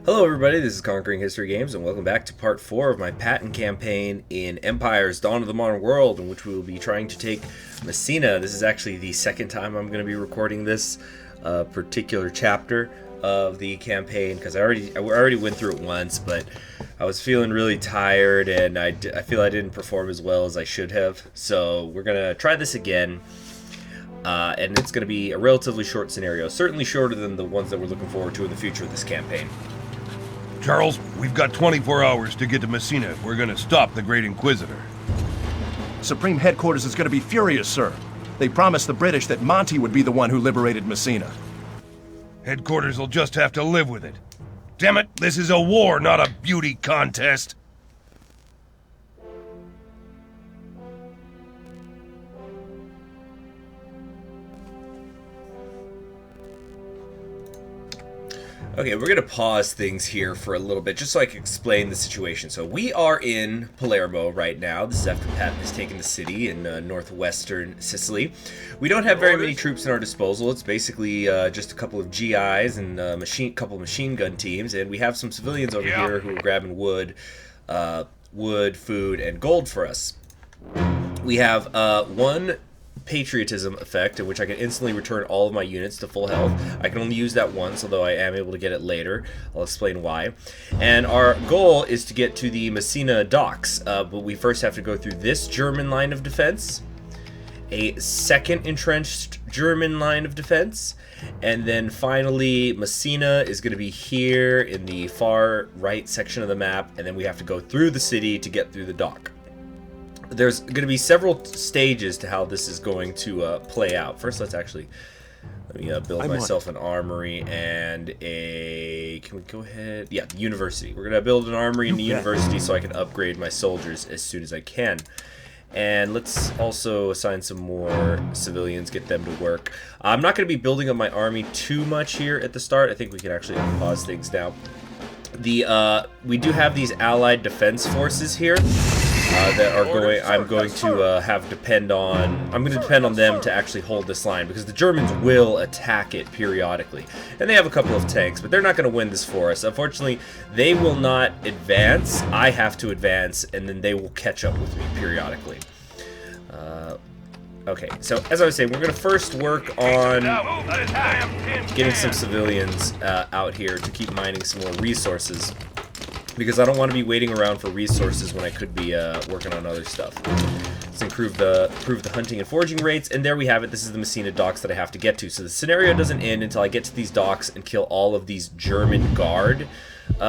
Hello everybody, this is Conquering History Games, and welcome back to part 4 of my Patton Campaign in Empire's Dawn of the Modern World, in which we will be trying to take Messina. This is actually the second time I'm going to be recording this particular chapter of the campaign, because I already went through it once, but I was feeling really tired, and I feel I didn't perform as well as I should have, so we're going to try this again. And it's going to be a relatively short scenario, certainly shorter than the ones that we're looking forward to in the future of this campaign. Charles, we've got 24 hours to get to Messina if we're gonna stop the Great Inquisitor. Supreme Headquarters is gonna be furious, sir. They promised the British that Monty would be the one who liberated Messina. Headquarters will just have to live with it. Damn it, this is a war, not a beauty contest. Okay, we're going to pause things here for a little bit, just so I can explain the situation. So we are in Palermo right now. This is after Patton has taken the city in northwestern Sicily. We don't have very many troops at our disposal. It's basically just a couple of GIs and a couple of machine gun teams, and we have some civilians over here who are grabbing wood, food, and gold for us. We have one patriotism effect in which I can instantly return all of my units to full health. I can only use that once, although I am able to get it later. I'll explain why. And our goal is to get to the Messina docks, but we first have to go through this German line of defense, a second entrenched German line of defense, and then finally Messina is going to be here in the far right section of the map, and then we have to go through the city to get through the dock. There's going to be several stages to how this is going to play out. First, let me build myself an armory and a... Can we go ahead? Yeah, the university. We're going to build an armory in the university so I can upgrade my soldiers as soon as I can. And let's also assign some more civilians, get them to work. I'm not going to be building up my army too much here at the start. I think we can actually pause things now. We do have these allied defense forces here. That are going. I'm going to depend on them to actually hold this line, because the Germans will attack it periodically, and they have a couple of tanks, but they're not going to win this for us. Unfortunately, they will not advance. I have to advance, and then they will catch up with me periodically. Okay, so as I was saying, we're going to first work on getting some civilians out here to keep mining some more resources, because I don't want to be waiting around for resources when I could be working on other stuff. Let's improve the hunting and foraging rates, and there we have it. This is the Messina docks that I have to get to. So the scenario doesn't end until I get to these docks and kill all of these German guard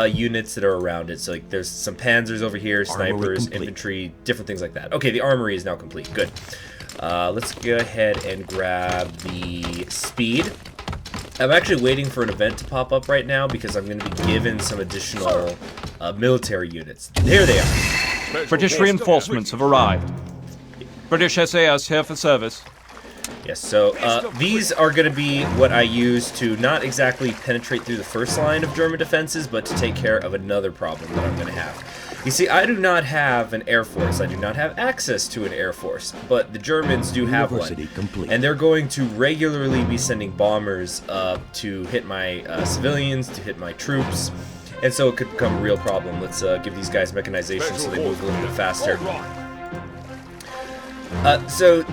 units that are around it. So like, there's some panzers over here, snipers, infantry, different things like that. Okay, the armory is now complete. Good. Let's go ahead and grab the speed. I'm actually waiting for an event to pop up right now because I'm going to be given some additional military units. There they are. British reinforcements have arrived. British SAS here for service. Yes, so these are going to be what I use to not exactly penetrate through the first line of German defenses, but to take care of another problem that I'm going to have. You see, I do not have an air force. I do not have access to an air force, but the Germans do have one. Complete. And they're going to regularly be sending bombers to hit my civilians, to hit my troops, and so it could become a real problem. Let's give these guys mechanization so they move a little bit faster. So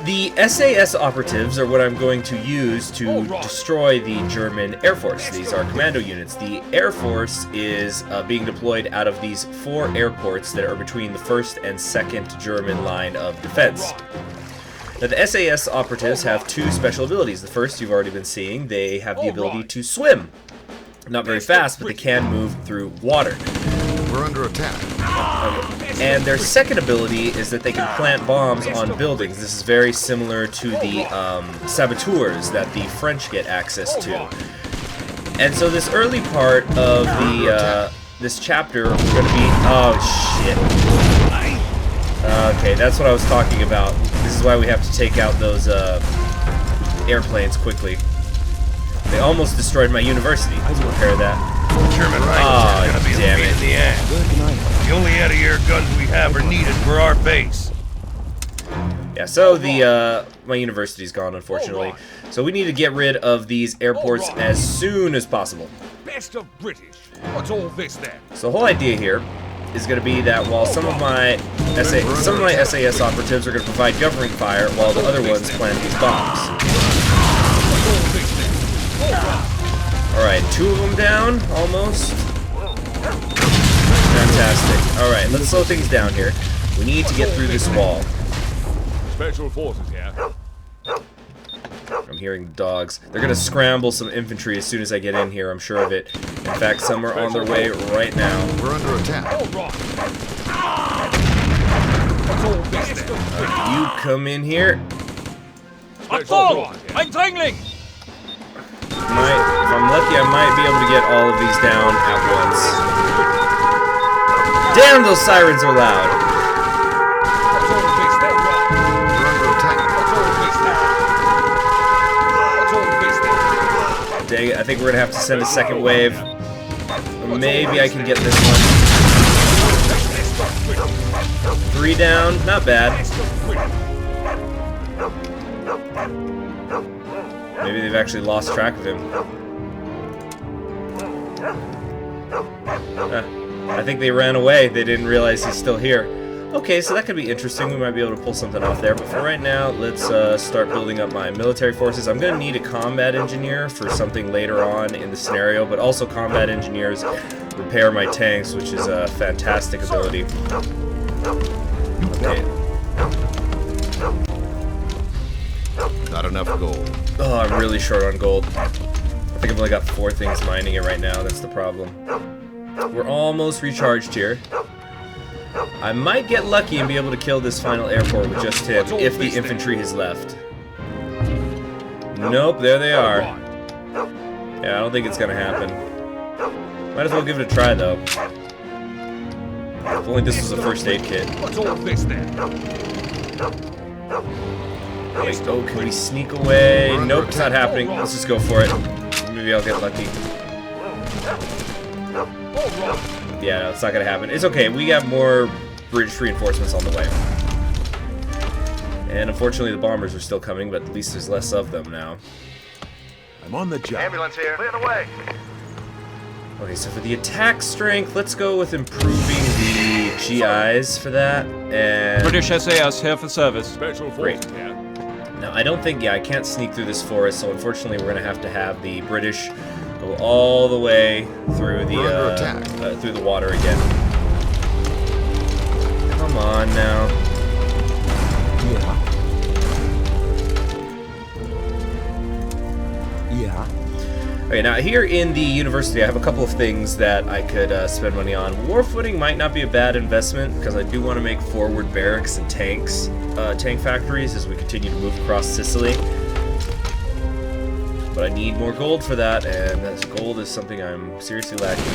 the SAS operatives are what I'm going to use to destroy the German Air Force. These are commando units. The Air Force is being deployed out of these 4 airports that are between the 1st and 2nd German line of defense. Now, the SAS operatives have 2 special abilities. The first you've already been seeing. They have the ability to swim. Not very fast, but they can move through water. We're under attack. And their second ability is that they can plant bombs on buildings. This is very similar to the saboteurs that the French get access to. And so this early part of the this chapter, we're going to be... Oh, shit. Okay, that's what I was talking about. This is why we have to take out those airplanes quickly. They almost destroyed my university. Let's repair that. German rifles are gonna be damn a pain it. in the ass. The only anti-air guns we have are needed for our base. Yeah, so the my university's gone, unfortunately. So we need to get rid of these airports as soon as possible. Best of British. What's all this then? So the whole idea here is going to be that while some of my SAS operatives are going to provide covering fire, while the other ones plant these bombs. Alright, 2 of them down, almost. Fantastic. Alright, let's slow things down here. We need to get through this wall. Special forces here. I'm hearing dogs. They're going to scramble some infantry as soon as I get in here, I'm sure of it. In fact, some are on their way right now. We're under attack. You come in here. I'm full! I'm tangling! If I'm lucky, I might be able to get all of these down at once. Damn, those sirens are loud. We're under attack. Dang it, I think we're gonna have to send a second wave. Or maybe I can get this one. 3 down, not bad. Maybe they've actually lost track of him. I think they ran away. They didn't realize he's still here. Okay, so that could be interesting. We might be able to pull something off there. But for right now, let's start building up my military forces. I'm going to need a combat engineer for something later on in the scenario, but also combat engineers repair my tanks, which is a fantastic ability. Okay. Not enough gold. Oh, I'm really short on gold. I think I've only got 4 things mining it right now. That's the problem. We're almost recharged here. I might get lucky and be able to kill this final airport with just him if the infantry has left. Nope, there they are. Yeah, I don't think it's gonna happen. Might as well give it a try though. If only this was a first aid kit. What's all this then? Wait, oh, can we sneak away? Nope, it's not happening. Let's just go for it. Maybe I'll get lucky. Yeah, no, it's not gonna happen. It's okay, we got more British reinforcements on the way. And unfortunately the bombers are still coming, but at least there's less of them now. I'm on the job. Ambulance here. Clear the way. Okay, so for the attack strength, let's go with improving the GIs for that. And British SAS here for service. Special Great. forces here. now I don't think, yeah, I can't sneak through this forest, so unfortunately we're gonna have to have the British go all the way through the through the water again. Come on now. Yeah. Okay, now here in the university, I have a couple of things that I could spend money on. Warfooting might not be a bad investment because I do want to make forward barracks and tanks, tank factories as we continue to move across Sicily. But I need more gold for that, and that gold is something I'm seriously lacking.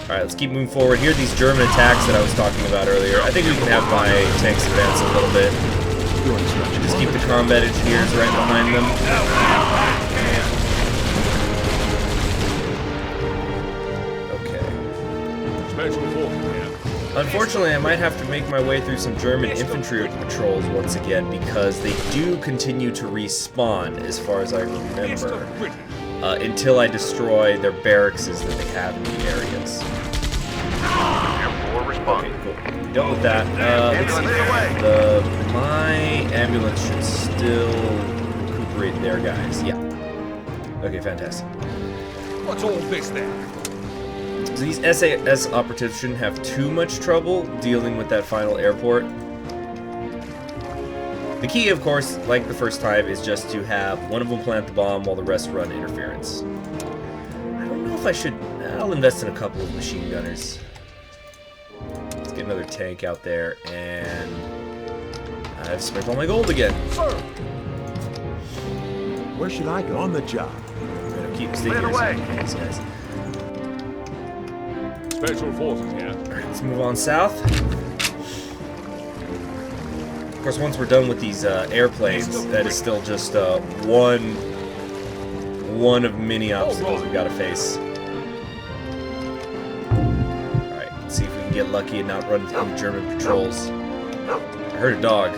Alright, let's keep moving forward. Here are these German attacks that I was talking about earlier. I think we can have my tanks advance a little bit. Just keep the combat engineers right behind them. Unfortunately, I might have to make my way through some German infantry patrols once again because they do continue to respawn, as far as I remember, until I destroy their barracks that they have in the areas. Okay, cool. Done with that. Let's see. My ambulance should still recuperate their guys. Yeah. Okay, fantastic. What's all this then? So these SAS operatives shouldn't have too much trouble dealing with that final airport. The key, of course, like the first time, is just to have one of them plant the bomb while the rest run interference. I don't know if I should... I'll invest in a couple of machine gunners. Let's get another tank out there, and... I've spent all my gold again. Sir! Where should I go? On the job. I'm gonna keep sticking these guys. Special forces here. Alright, let's move on south. Of course, once we're done with these airplanes, that is still just one of many obstacles we've got to face. Alright, let's see if we can get lucky and not run into German patrols. I heard a dog.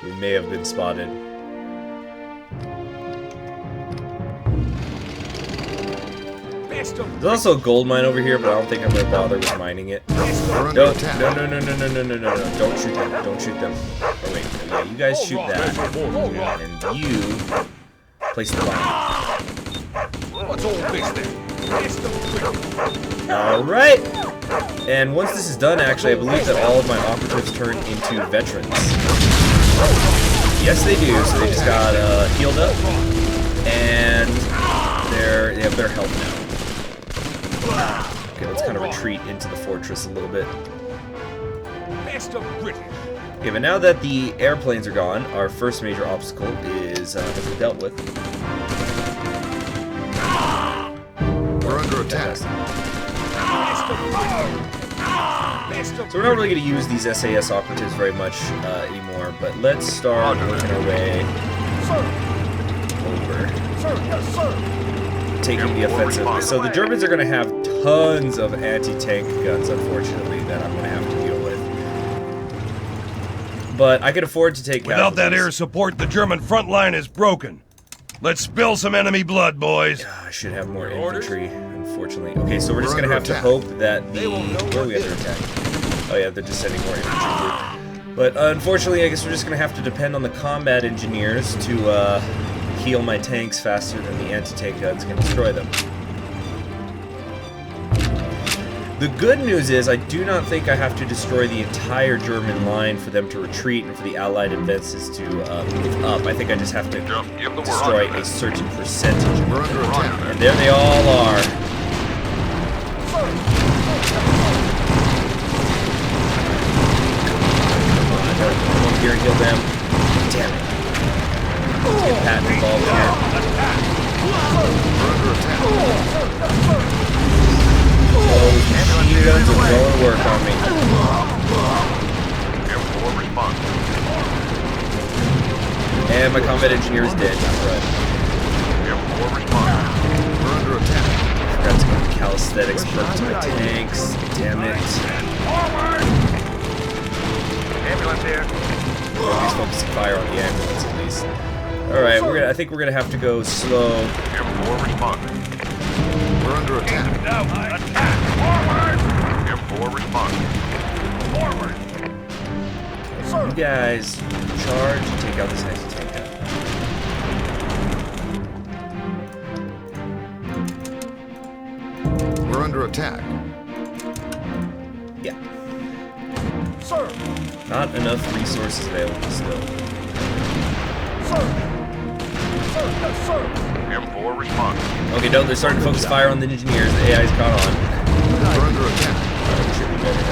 We may have been spotted. There's also a gold mine over here, but I don't think I'm gonna bother with mining it. We're under No, attack. no, no, no, no, no, no, no, no, no. Don't shoot them. Don't shoot them. Oh, wait. Yeah, you guys shoot that. And you place the bomb. What's all this then? Alright. And once this is done, actually, I believe that all of my operatives turn into veterans. Yes, they do. So they just got healed up. And they have their health now. Okay, let's kind of retreat into the fortress a little bit. Okay, but now that the airplanes are gone, our first major obstacle is has been dealt with. We're under attack. So we're not really going to use these SAS operatives very much anymore, but let's start working our way over, taking the offensive. So the Germans are going to have tons of anti-tank guns, unfortunately, that I'm going to have to deal with. But I can afford to take Without that casualties. air support, the German front line is broken. Let's spill some enemy blood, boys. I should have more infantry, unfortunately. Okay, so we're just going to have to hope that the... Where are we under attack? Oh yeah, they're just sending more infantry here. But unfortunately, I guess we're just going to have to depend on the combat engineers to heal my tanks faster than the anti-tank guns can destroy them. The good news is I do not think I have to destroy the entire German line for them to retreat and for the Allied advances to move up. I think I just have to destroy a certain percentage of We're them. under attack. And there they all are. Come on here and heal them. Damn it. Let's get Patton involved here. We're under attack. Oh, machine guns are going to work on me. And my combat engineer is dead. Right. We're under attack. Forgot to get the calisthenics perk to my tanks. Damn it. Ambulance here. He's focusing fire on the ambulance at least. Alright, I think we're gonna have to go slow. M4 responding. We're under attack. M4 responding. You guys charge and take out this anti-tank gun. We're under attack. Yeah. Not enough resources available still. M4 responding. Okay, no, they're starting to focus fire on the engineers. The AI's caught on. We're under attack. Alright, we should be better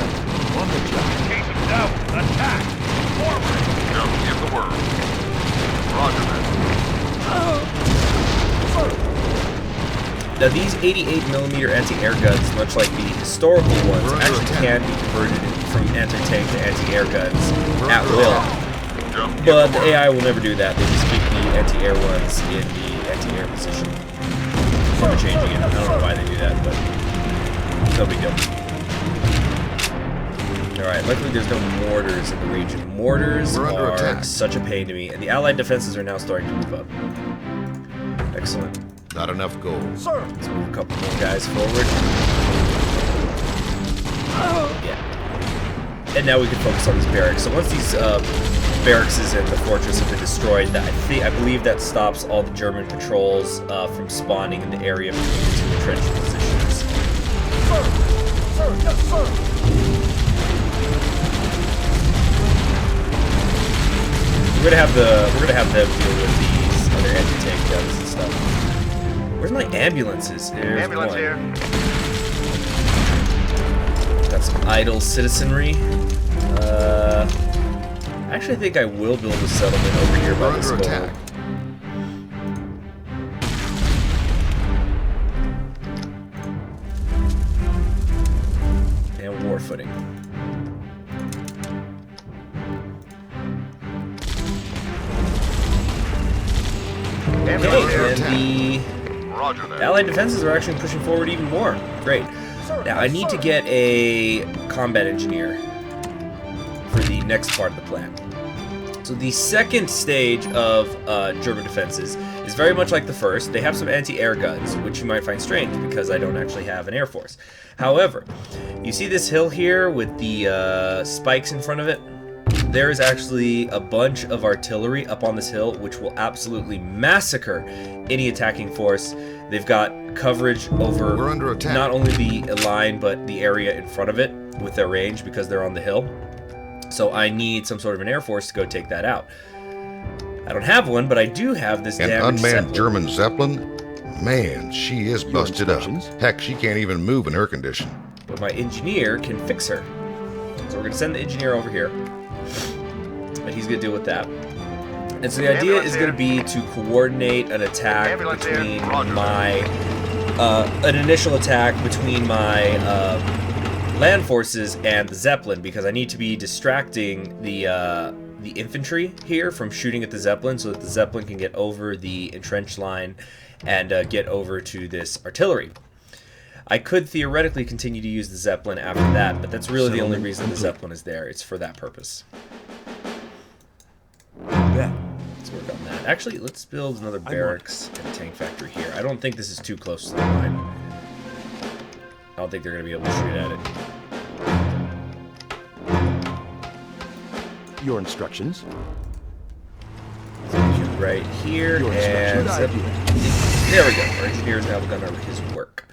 now. Attack! Forward! Give the word. Roger that. Now these 88mm anti-air guns, much like the historical ones, actually can be converted from anti-tank to anti-air guns at will. But the AI will never do that. They just keep the anti-air ones in the anti-air position. Never changing it. I don't know why they do that, but no big deal. Alright, luckily there's no mortars in the region. Mortars We're under are attack. such a pain to me, and the Allied defenses are now starting to move up. Excellent. Not enough gold. Let's move a couple more guys forward. Yeah. And now we can focus on these barracks. So once these barracks in the fortress have been destroyed, I believe that stops all the German patrols from spawning in the area between the two entrenching positions. We're gonna have them deal with these other anti-tank guns and stuff. Where's my ambulances? There's Ambulance one. here. Got some idle citizenry. I actually think I will build a settlement over here by We're this under goal. attack. And war footing. Okay, and the Roger that. Allied defenses are actually pushing forward even more. Great. Now, I need to get a combat engineer for the next part of the plan. So the second stage of German defenses is very much like the first. They have some anti-air guns, which you might find strange because I don't actually have an air force. However, you see this hill here with the spikes in front of it? There is actually a bunch of artillery up on this hill, which will absolutely massacre any attacking force. They've got coverage over We're under attack. not only the line, but the area in front of it with their range because they're on the hill. So I need some sort of an air force to go take that out. I don't have one, but I do have this An damaged unmanned Zeppelin. German Zeppelin? Man, she is busted up. instructions? Heck, she can't even move in her condition. But my engineer can fix her. So we're going to send the engineer over here. But he's going to deal with that. And so the idea is going to be to coordinate an attack between my... an initial attack between my land forces and the Zeppelin, because I need to be distracting the infantry here from shooting at the Zeppelin so that the Zeppelin can get over the entrenched line and get over to this artillery. I could theoretically continue to use the Zeppelin after that, but that's really the only reason the Zeppelin is there. It's for that purpose. Bet. Let's work on that. Actually, let's build another barracks and a tank factory here. I don't think this is too close to the line. I don't think they're going to be able to shoot at it. Your instructions. Right here, Your and instructions. there we go. Our engineer's now done his work.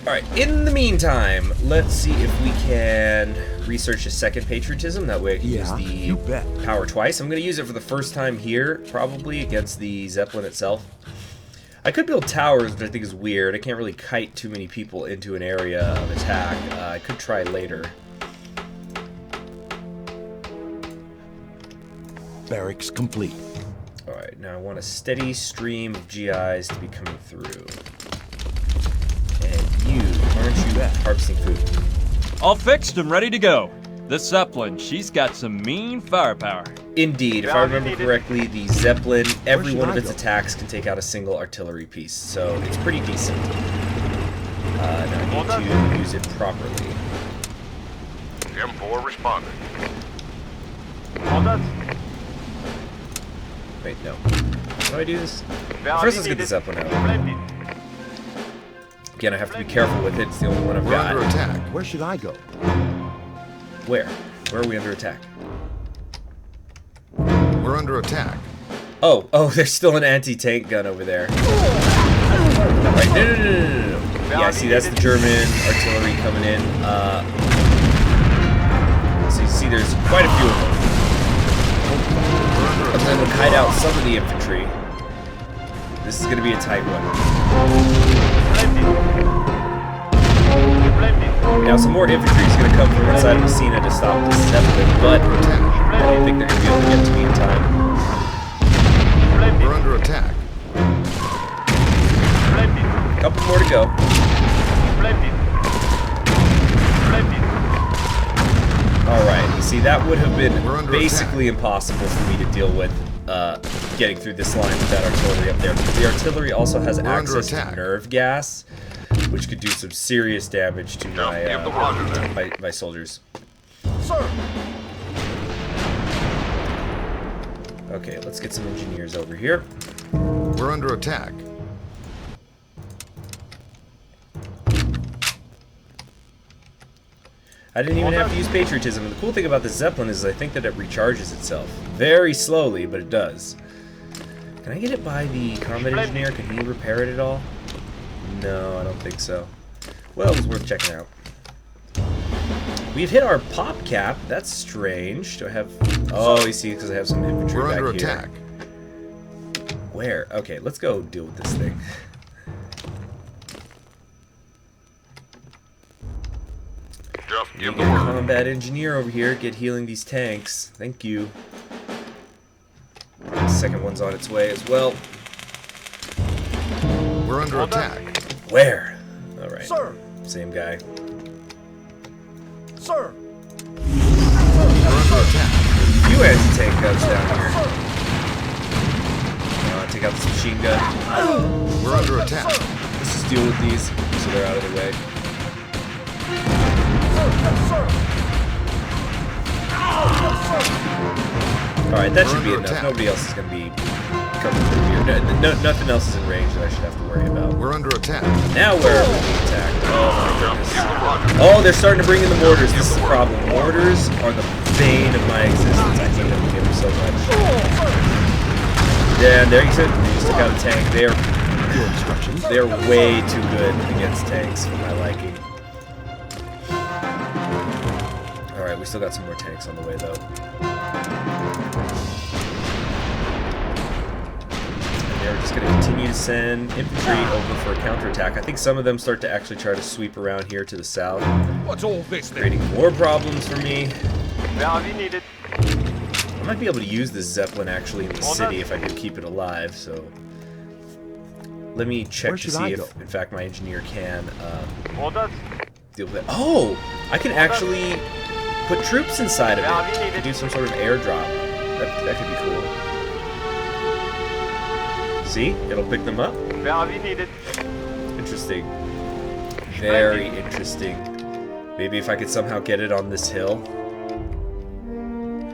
Alright, in the meantime, let's see if we can research a second patriotism. That way I can Yeah, use you the bet. power twice. I'm going to use it for the first time here, probably, against the Zeppelin itself. I could build towers, which I think is weird. I can't really kite too many people into an area of attack. I could try later. Barracks complete. Alright, now I want a steady stream of GIs to be coming through. And you, aren't you harvesting food? All fixed and ready to go. This Zeppelin, she's got some mean firepower. Indeed, if I remember correctly, the Zeppelin, every should one of I its go? attacks can take out a single artillery piece, so it's pretty decent. Now I need to use it properly. M4 responding. Wait, no. How do I do this? First, let's get the Zeppelin out. Again, I have to be careful with it. It's the only one I've We're under got. attack. Where should I go? Where? Where are we under attack? We're under attack. Oh, there's still an anti-tank gun over there. Right, no. Yeah, see, that's the German artillery coming in. So you see there's quite a few of them. I'm going to kite out some of the infantry. This is going to be a tight one. Now some more infantry is going to come from inside of Messina to stop this Zeppelin, but I don't think they're going to be able to get to me in time. We're under attack. A couple more to go. Alright, you see, that would have been We're under basically impossible for me to deal with getting through this line with that artillery up there. Because the artillery also has We're under access to attack. nerve gas, which could do some serious damage to Give the Roger then. my soldiers. Sir! Okay, let's get some engineers over here. We're under attack. I didn't even have to use patriotism. And the cool thing about the Zeppelin is I think that it recharges itself. Very slowly, but it does. Can I get it by the combat engineer? Can he repair it at all? No, I don't think so. Well, it's worth checking out. We've hit our pop cap. That's strange. Do I have... Oh, you see, because I have some infantry We're back under here. attack. Where? Okay, let's go deal with this thing. Just give the Get a word. combat engineer over here. Get healing these tanks. Thank you. The second one's on its way as well. We're under attack. Where? Alright. Sir! Same guy. Sir! We're under attack. Few anti-tank guns down here. Take out this machine gun. We're under attack. Let's just deal with these so they're out of the way. Alright, that should be We're under enough. attack. Nobody else is going to be coming through here. Nothing else is in range that I should have to worry about. We're under attack. Now we're being attacked. Oh my goodness. Oh, they're starting to bring in the mortars. This is the problem. Mortars are the bane of my existence. I hate them so much. Yeah, and there you said they just took out a tank. They're way too good against tanks for my liking. Alright, we still got some more tanks on the way though. They're just going to continue to send infantry over for a counterattack. I think some of them start to actually try to sweep around here to the south. What's all this then? Creating more problems for me. Valve needed. I might be able to use this Zeppelin actually in the city if I can keep it alive, so... Let me check to see if, in fact, my engineer can deal with it. Oh! I can actually put troops inside of it to do some sort of airdrop. That could be cool. See? It'll pick them up. Valve needed. Interesting. Very interesting. Maybe if I could somehow get it on this hill.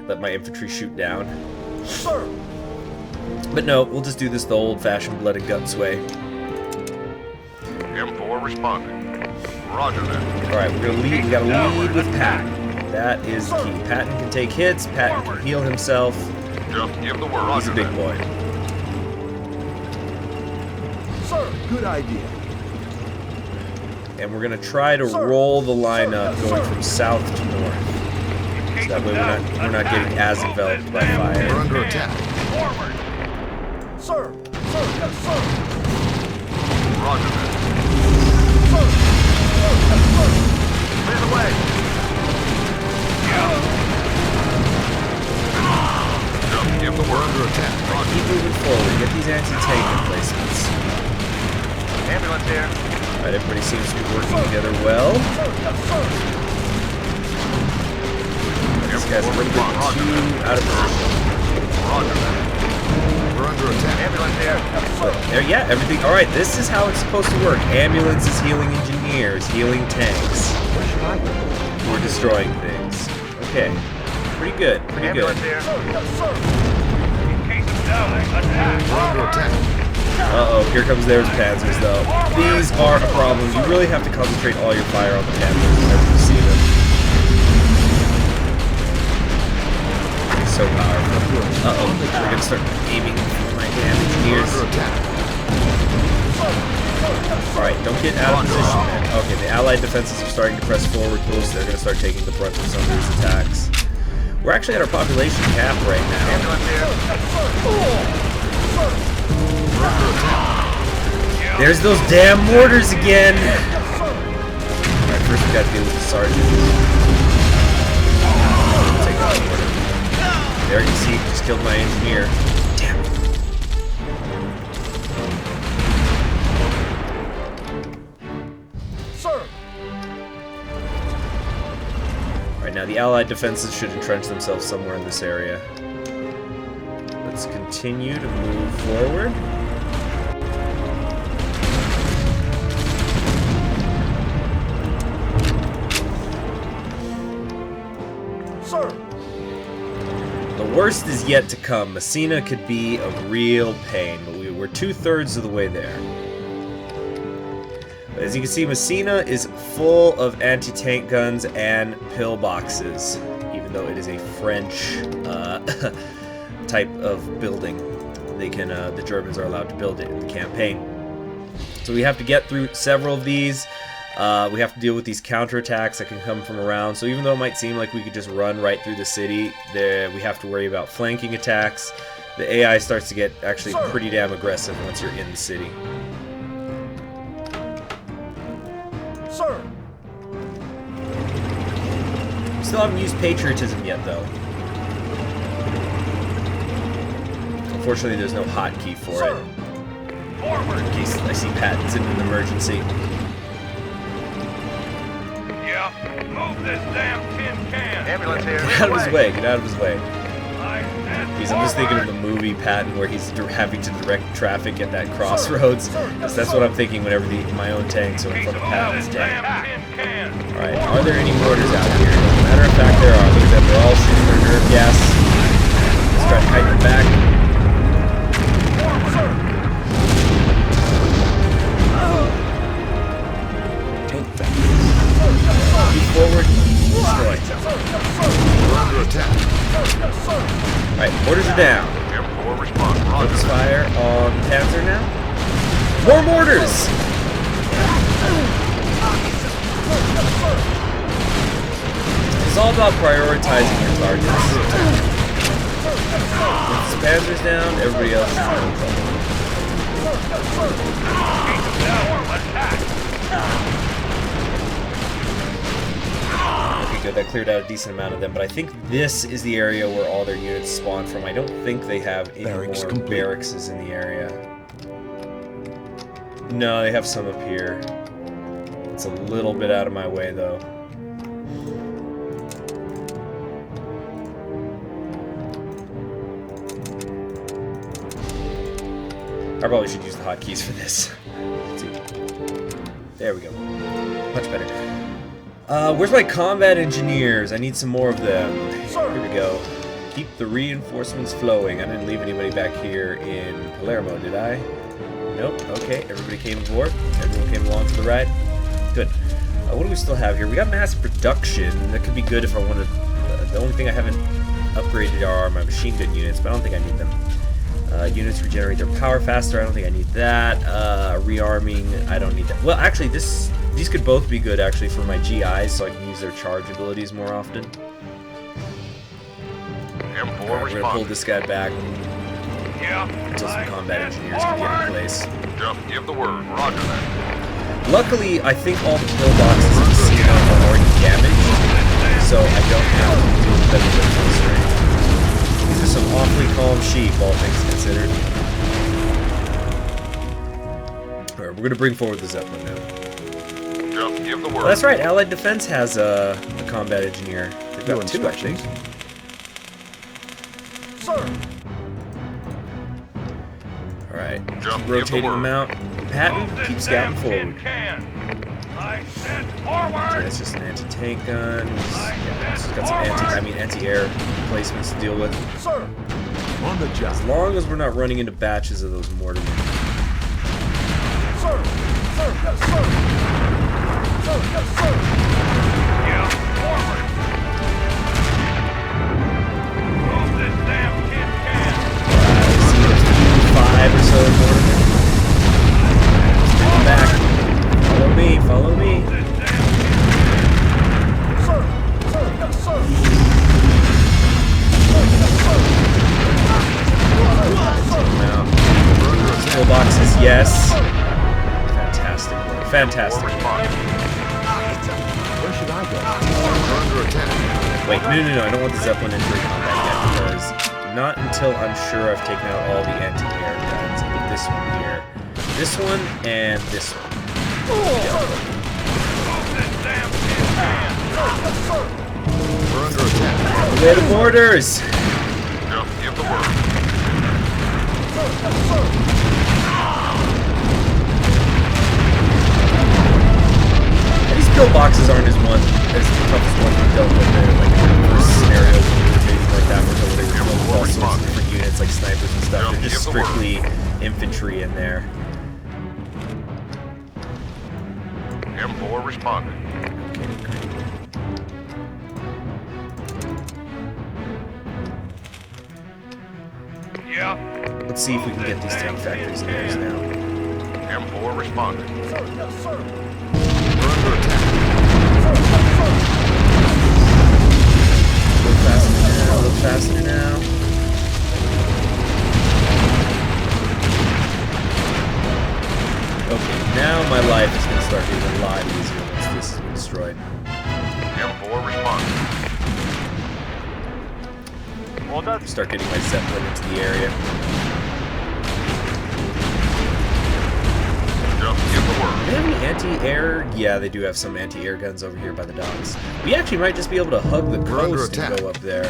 Let my infantry shoot down. Sir! But no, we'll just do this the old-fashioned blood and guts way. M4 responding. Roger that. Alright, we're gonna lead. We gotta lead with Patton. That is the key. Patton can take hits, Patton can heal himself. Just give the word. He's a big boy. Sir! Good idea. And we're gonna try to roll the line up going from south to north. So that way we're not getting as enveloped by We're fire. under attack. Sir! Sir! Yes, sir! Roger that. Sir! Sir! Yes, sir! Clear the way. Just give the word. Under attack. Roger. Keep moving forward. Get these anti-tank replacements. Ambulance here. Alright, everybody seems to be working together well. Sir! Yes, sir! This guy's a little bit too out of position. Roger that. We're under attack. Ambulance here. There, yeah, everything. All right, this is how it's supposed to work. Ambulances healing engineers, healing tanks. We're destroying things. Okay, pretty good, pretty good. Ambulance here. We're under attack. Uh-oh, here comes there's Panzers, though. These are a problem. You really have to concentrate all your fire on the Panzers whenever you see them. So powerful. Uh-oh, we're gonna start aiming for my damn engineers. Under attack. Alright, don't get out of position, man. Okay, the Allied defenses are starting to press forward close. They're gonna start taking the brunt of some of these attacks. We're actually at our population cap right now. Ambulance here. There's those damn mortars again! Alright, first we gotta deal with the sergeant. Take out the mortar. There you see, just killed my engineer. Damn it. Sir! Alright, now the Allied defenses should entrench themselves somewhere in this area. Let's continue to move forward. Sir! The worst is yet to come. Messina could be a real pain, but we're 2/3 of the way there. As you can see, Messina is full of anti-tank guns and pillboxes, even though it is a French type of building. They can, the Germans are allowed to build it in the campaign. So we have to get through several of these. We have to deal with these counterattacks that can come from around. So even though it might seem like we could just run right through the city, we have to worry about flanking attacks. The AI starts to get actually pretty damn aggressive once you're in the city. Sir! Still haven't used patriotism yet, though. Unfortunately, there's no hotkey for it. Forward. In case I see Patton's in an emergency. Yeah. Move this damn tin can. Ambulance here. Get out of his way, get out of his way. Because I'm just thinking of the movie Patton where he's having to direct traffic at that crossroads. That's what I'm thinking whenever my own tanks are in front of Patton's tank. Alright, are there any mortars out here? Matter of fact, there are. Look at them, they're all shooting their nerve gas. Let's try to kite them back. fight them. We're under attack. Alright, mortars are down. M4 respond. Roger Focus that. fire on Panzer now. More mortars! It's all about prioritizing your targets. Once the Panzer's down, everybody else is in trouble. Okay, good. That cleared out a decent amount of them, but I think this is the area where all their units spawn from. I don't think they have any Barracks more complete. barracks in the area. No, they have some up here. It's a little bit out of my way, though. I probably should use the hotkeys for this. Let's see. There we go. Much better. Where's my combat engineers? I need some more of them. Here we go. Keep the reinforcements flowing. I didn't leave anybody back here in Palermo, did I? Nope. Okay, everybody came aboard. Everyone came along for the ride. Good. What do we still have here? We got mass production. That could be good if I want to... the only thing I haven't upgraded are my machine gun units, but I don't think I need them. Units regenerate their power faster. I don't think I need that. Rearming. I don't need that. Well, actually, these could both be good, actually, for my GIs, so I can use their charge abilities more often. M4 We're going to pull respond. this guy back Yeah. until some combat engineers can get in place. Just give the word. Roger that. Luckily, I think all the pillboxes in Messina are already damaged, so I don't have to deal with them with constraint. These are some awfully calm sheep, all things considered. Alright, we're going to bring forward the Zeppelin now. Just give the word. Well, that's right, Allied Defense has a combat engineer. They've Your got two, I think. instructions. Sir. Alright, Just keep give the rotating word. them out. Patton, keep scouting forward. Can. I said Okay, forward. that's just an anti-tank gun. It's got some anti-air placements to deal with. Sir. On the job. As long as we're not running into batches of those mortar. Sir. Sir. Yes, sir. Sir. Yes, sir. Yeah, forward. Move this damn tin can. See, there's 5 or so mortar. Bring them back. Follow me, follow me. Sir. Sir. Yes, sir. Sir. Yes, sir. Now, pillboxes, yes. Fantastic work. Fantastic. Respond. Where should I go? We're under attack. Wait, no, I don't want the Zeppelin entering combat yet, because not until I'm sure I've taken out all the anti-air guns. I think this one here. This one and this one. Move this damn tin can. We're under attack. Away the mortars! Just give the word. These pillboxes aren't as tough as one we dealt with in like the first scenario when we were taking like that, where they were dealing with all sorts of different units like snipers and stuff. They're just strictly infantry in there. M4 responding. Yeah. Let's see if we can get these tank factories near us now. M4 responding. Sir. Yes, sir. We're under attack. A little faster now, a little faster now. Okay, now my life is going to start getting a lot easier once this is destroyed. M4 responding. Start getting my Zeppelin into the area. Just give the Do word. they have any anti-air? Yeah, they do have some anti-air guns over here by the docks. We actually might just be able to hug the We're under coast and attack. go up there.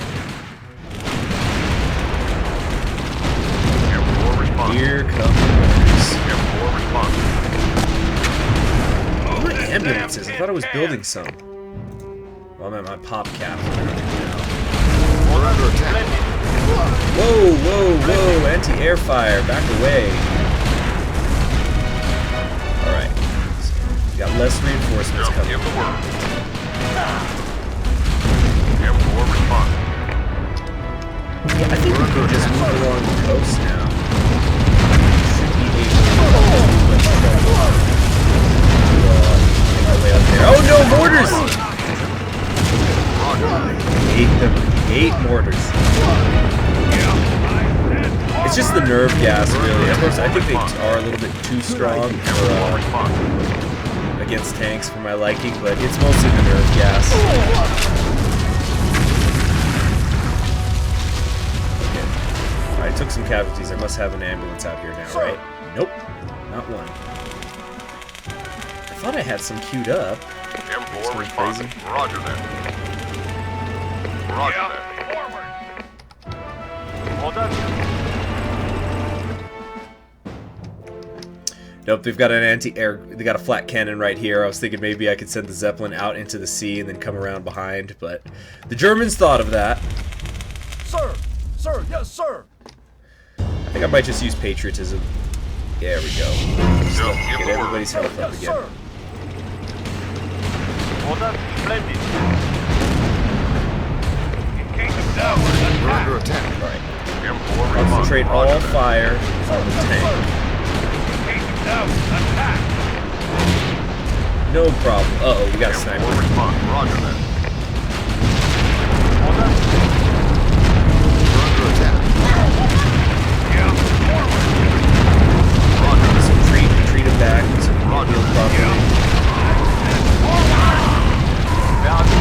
M4 responding. Here come the mortars. M4 responding. What are ambulances? I thought I was building some. Well, I'm at my pop cap. We're under attack. Whoa, whoa, whoa! Anti-air fire, back away. Alright. We got less reinforcements Just coming. give the word. M4 responding. Yeah, I think we can just move along the coast now. Should be able to make our way up there. Oh no, mortars! Hate them. Hate mortars. It's just the nerve gas, really. Of course, I think they are a little bit too strong for, against tanks for my liking, but it's mostly the nerve gas. Okay. I took some casualties. I must have an ambulance out here now, right? Nope. Not one. I thought I had some queued up. M4 responding. Roger that. Roger that. Hold up. Nope, they've got an anti-air. They got a flat cannon right here. I was thinking maybe I could send the Zeppelin out into the sea and then come around behind, but the Germans thought of that. Sir! Sir, yes, sir! I think I might just use patriotism. There we go. Just get everybody's health up again. Hold up. Splendid. In case of doubt, We're under attack. Alright. M4 Concentrate all responding. fire on the tank. attack. No problem. Uh-oh, we got a sniper. M4 responding. Roger that. Hold up. We're under attack. Yeah, forward. Roger that. Some retreat it back. Some heal properly.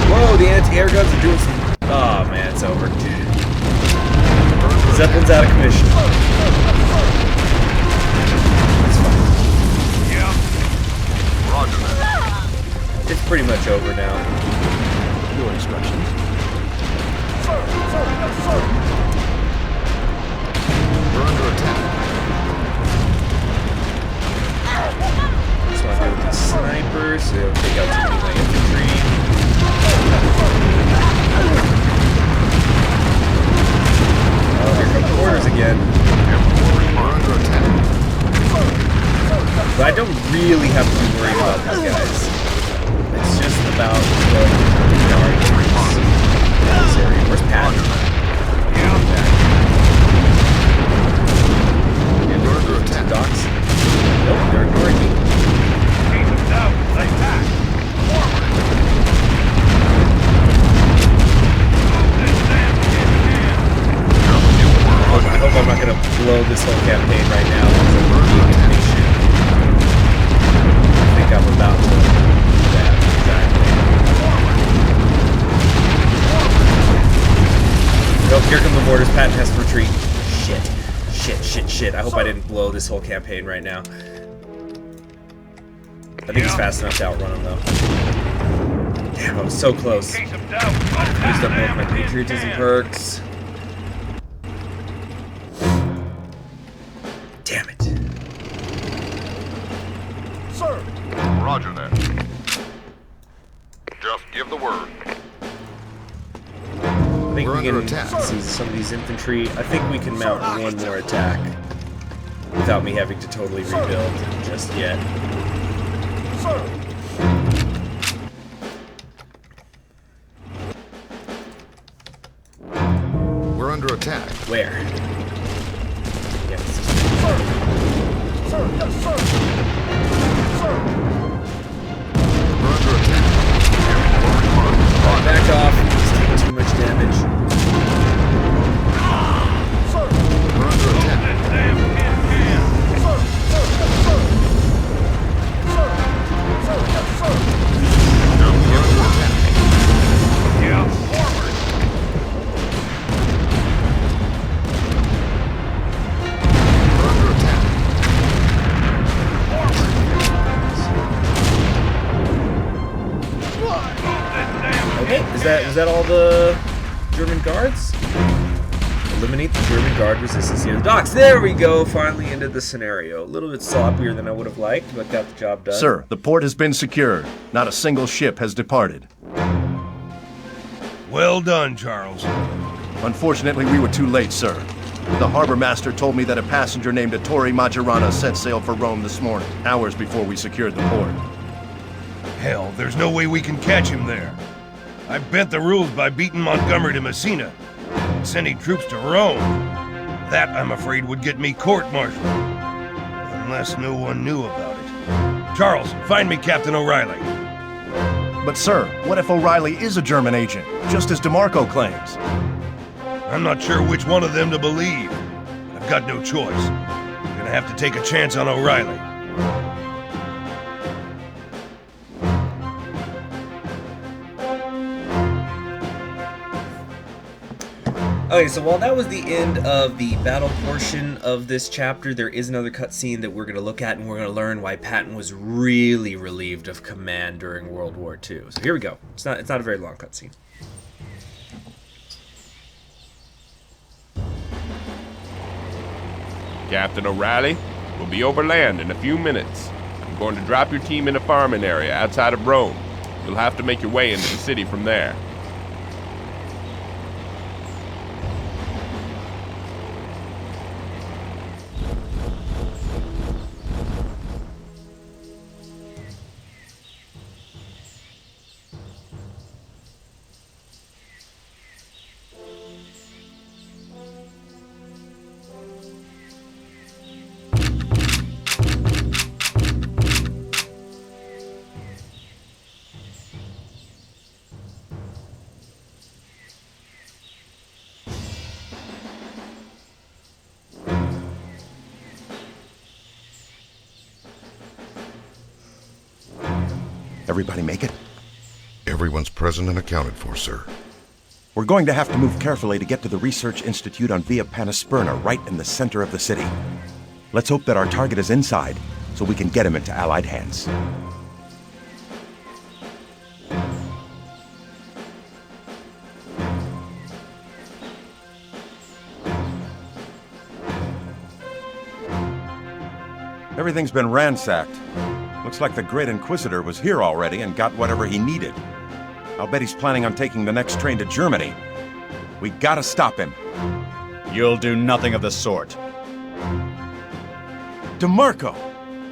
Whoa, the anti-air guns are doing some... Oh, man, it's over. Zeppelin's out of commission. It's fine. Yeah. Roger that. It's pretty much over now. Your instructions. Sir! Sir! Yes, sir! We're under attack. Just want to do with these snipers, so they'll take out some of my infantry. Oh, here come the orders again. We're under attack. But I don't really have to be worried about these guys. It's just about the guards in this area. Where's Patton? Yeah. We're under attack. Docks? Nope, they're ignoring me. Case of doubt, attack. Forward. This damn kid can. I hope I'm not going to blow this whole campaign right now because I'm being impatient. I think I'm about to do that. Exactly. Nope, here come the mortars. Patton has to retreat. Shit. Shit. I hope I didn't blow this whole campaign right now. I think he's fast enough to outrun him, though. Damn, I was so close. Case of doubt, Used up both my damn kid patriotism can. perks. Damn it. Sir! Roger that. Just give the word. I think We're we under can attack. see some of these infantry. I think we can mount one more attack without me having to totally rebuild just yet. Sir! We're under attack. Where? Yes. Sir! Sir! Yes, sir! Sir! We're under attack. M4 responding. Roger. Back off. He's taking too much damage. Sir! We're under attack. This damn kid can. Sir! Sir! Yes, sir! Sir! Sir! Yes, sir! We're under attack. Yeah, forward. We're under attack. Okay, is that all the German guards? Eliminate the German guard resistance near the docks. There we go. Finally ended the scenario. A little bit sloppier than I would have liked, but got the job done. Sir, the port has been secured. Not a single ship has departed. Well done, Charles. Unfortunately, we were too late, sir. The harbor master told me that a passenger named Ettore Majorana set sail for Rome this morning, hours before we secured the port. Hell, there's no way we can catch him there. I bent the rules by beating Montgomery to Messina, sending troops to Rome. That, I'm afraid, would get me court-martialed. Unless no one knew about it. Charles, find me Captain O'Reilly. But sir, what if O'Reilly is a German agent, just as DeMarco claims? I'm not sure which one of them to believe. I've got no choice. I'm gonna have to take a chance on O'Reilly. Okay, so while that was the end of the battle portion of this chapter, there is another cutscene that we're going to look at, and we're going to learn why Patton was really relieved of command during World War II. So here we go. It's not a very long cutscene. Captain O'Reilly, we'll be over land in a few minutes. I'm going to drop your team in a farming area outside of Rome. You'll have to make your way into the city from there. Everybody make it? Everyone's present and accounted for, sir. We're going to have to move carefully to get to the Research Institute on Via Panisperna, right in the center of the city. Let's hope that our target is inside, so we can get him into Allied hands. Everything's been ransacked. Looks like the Great Inquisitor was here already and got whatever he needed. I'll bet he's planning on taking the next train to Germany. We gotta stop him. You'll do nothing of the sort. DeMarco!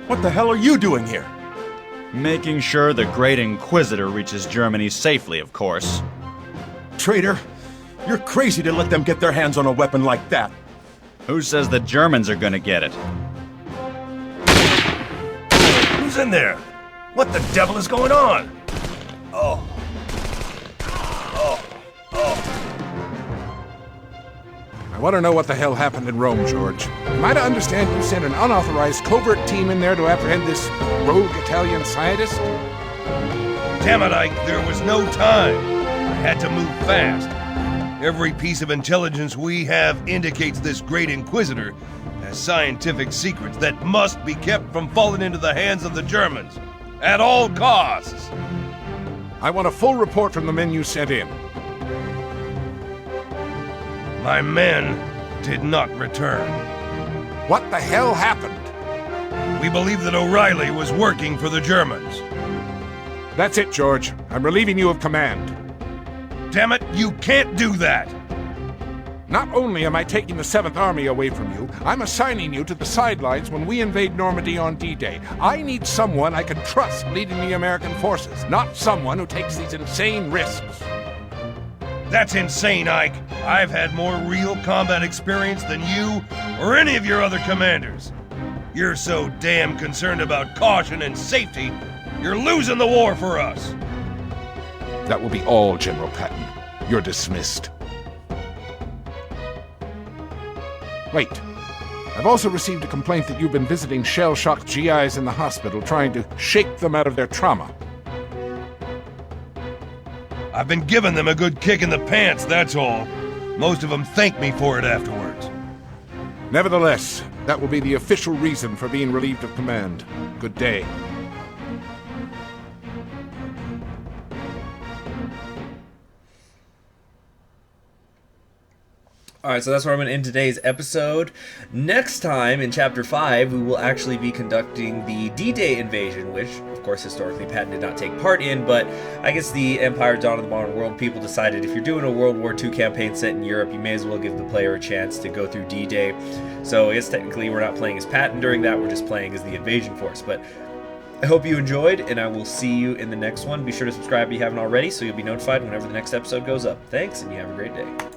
What the hell are you doing here? Making sure the Great Inquisitor reaches Germany safely, of course. Traitor! You're crazy to let them get their hands on a weapon like that! Who says the Germans are gonna get it? Who's in there? What the devil is going on? I want to know what the hell happened in Rome, George. Am I to understand you sent an unauthorized covert team in there to apprehend this rogue Italian scientist? Damn it, Ike, there was no time. I had to move fast. Every piece of intelligence we have indicates this Great Inquisitor has scientific secrets that must be kept from falling into the hands of the Germans. At all costs. I want a full report from the men you sent in. My men did not return. What the hell happened? We believe that O'Reilly was working for the Germans. That's it, George. I'm relieving you of command. Damn it, you can't do that! Not only am I taking the 7th Army away from you, I'm assigning you to the sidelines when we invade Normandy on D-Day. I need someone I can trust leading the American forces, not someone who takes these insane risks. That's insane, Ike. I've had more real combat experience than you or any of your other commanders. You're so damn concerned about caution and safety, you're losing the war for us. That will be all, General Patton. You're dismissed. Wait. I've also received a complaint that you've been visiting shell-shocked GIs in the hospital, trying to shake them out of their trauma. I've been giving them a good kick in the pants, that's all. Most of them thank me for it afterwards. Nevertheless, that will be the official reason for being relieved of command. Good day. Alright, so that's where I'm going to end today's episode. Next time, in Chapter 5, we will actually be conducting the D-Day invasion, which, of course, historically Patton did not take part in, but I guess the Empire Dawn of the Modern World people decided if you're doing a World War II campaign set in Europe, you may as well give the player a chance to go through D-Day. So I guess technically we're not playing as Patton during that, we're just playing as the invasion force, but I hope you enjoyed, and I will see you in the next one. Be sure to subscribe if you haven't already, so you'll be notified whenever the next episode goes up. Thanks, and you have a great day.